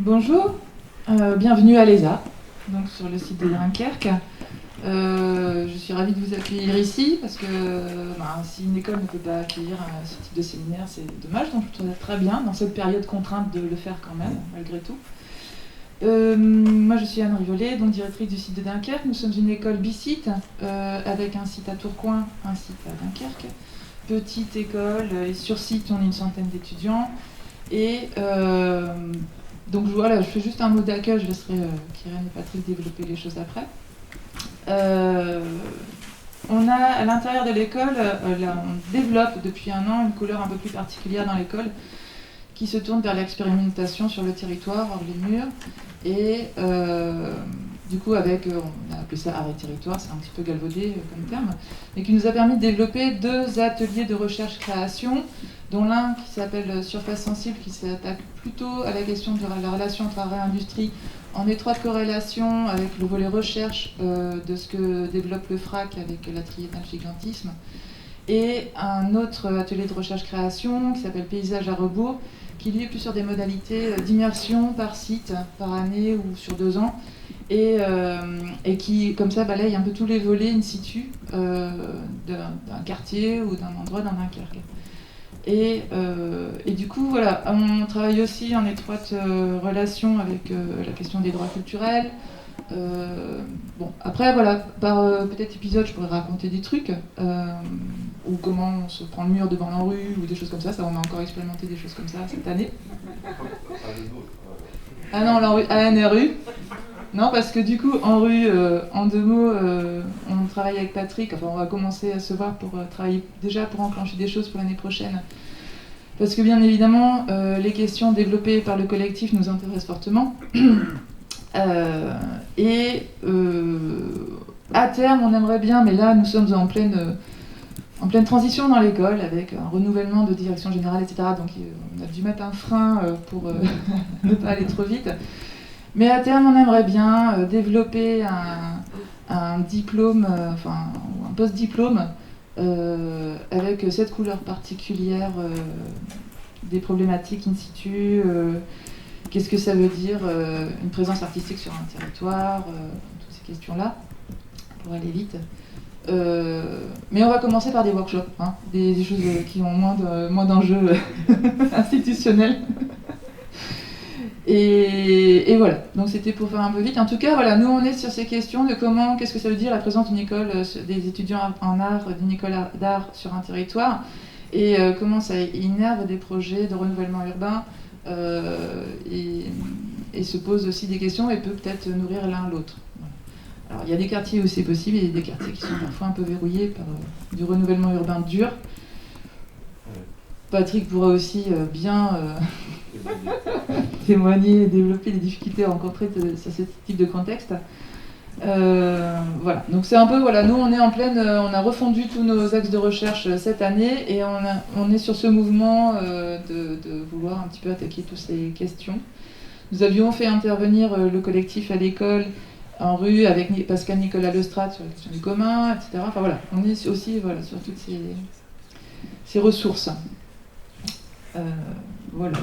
Bonjour, bienvenue à l'ESA, donc sur le site de Dunkerque. Je suis ravie de vous accueillir ici parce que si une école ne peut pas accueillir ce type de séminaire, c'est dommage. Donc je trouve ça très bien dans cette période contrainte de le faire quand même, malgré tout. Moi je suis Anne Rivollet, donc directrice du site de Dunkerque. Nous sommes une école bicite avec un site à Tourcoing, un site à Dunkerque. Petite école, et sur site on est une centaine d'étudiants. Et donc voilà, je fais juste un mot d'accueil, je laisserai Kyrène et Patrick développer les choses après. On a à l'intérieur de l'école, on développe depuis un an une couleur un peu plus particulière dans l'école qui se tourne vers l'expérimentation sur le territoire, hors les murs. Et du coup, avec, on a appelé ça arrêt territoire, c'est un petit peu galvaudé comme terme, mais qui nous a permis de développer 2 ateliers de recherche-création, dont l'un qui s'appelle Surface sensible, qui s'attaque plutôt à la question de la relation entre arrêt et industrie, en étroite corrélation avec le volet recherche de ce que développe le FRAC avec la triennale gigantisme, et un autre atelier de recherche-création qui s'appelle Paysage à rebours, qui lui est plus sur des modalités d'immersion par site, par année ou sur 2 ans, et qui, comme ça, balaye un peu tous les volets in situ d'un quartier ou d'un endroit dans Dunkerque. Et du coup, voilà, on travaille aussi en étroite relation avec la question des droits culturels. Bon, après, voilà, par peut-être épisode, je pourrais raconter des trucs, ou comment on se prend le mur devant l'ANRU, ou des choses comme ça. Ça, on a encore expérimenté des choses comme ça cette année. Ah non, l'ANRU, ANRU. Non, parce que du coup, ANRU, en 2 mots, on travaille avec Patrick, enfin, on va commencer à se voir pour travailler déjà pour enclencher des choses pour l'année prochaine. Parce que bien évidemment, les questions développées par le collectif nous intéressent fortement. À terme, on aimerait bien, mais là nous sommes en pleine transition dans l'école avec un renouvellement de direction générale, etc. Donc on a dû mettre un frein pour ne pas aller trop vite. Mais à terme, on aimerait bien développer un diplôme, ou un post-diplôme avec cette couleur particulière des problématiques in situ. Qu'est-ce que ça veut dire une présence artistique sur un territoire, toutes ces questions-là, pour aller vite. Mais on va commencer par des workshops, des choses qui ont moins d'enjeux institutionnels. Et voilà, donc c'était pour faire un peu vite. En tout cas, voilà, nous on est sur ces questions de qu'est-ce que ça veut dire la présence d'une école, des étudiants en art, d'une école d'art sur un territoire, et comment ça innerve des projets de renouvellement urbain. Et se pose aussi des questions et peut peut-être nourrir l'un l'autre. Voilà. Alors il y a des quartiers où c'est possible et des quartiers qui sont parfois un peu verrouillés par du renouvellement urbain dur. Patrick pourra aussi bien témoigner et développer les difficultés rencontrées sur ce type de contexte. Voilà, donc c'est un peu, voilà, nous on est en pleine, on a refondu tous nos axes de recherche cette année et on est sur ce mouvement de vouloir un petit peu attaquer toutes ces questions. Nous avions fait intervenir le collectif à l'école en rue avec Pascal Nicolas Lestrade sur la question du commun, etc. Enfin voilà, on est aussi sur toutes ces ressources. Voilà.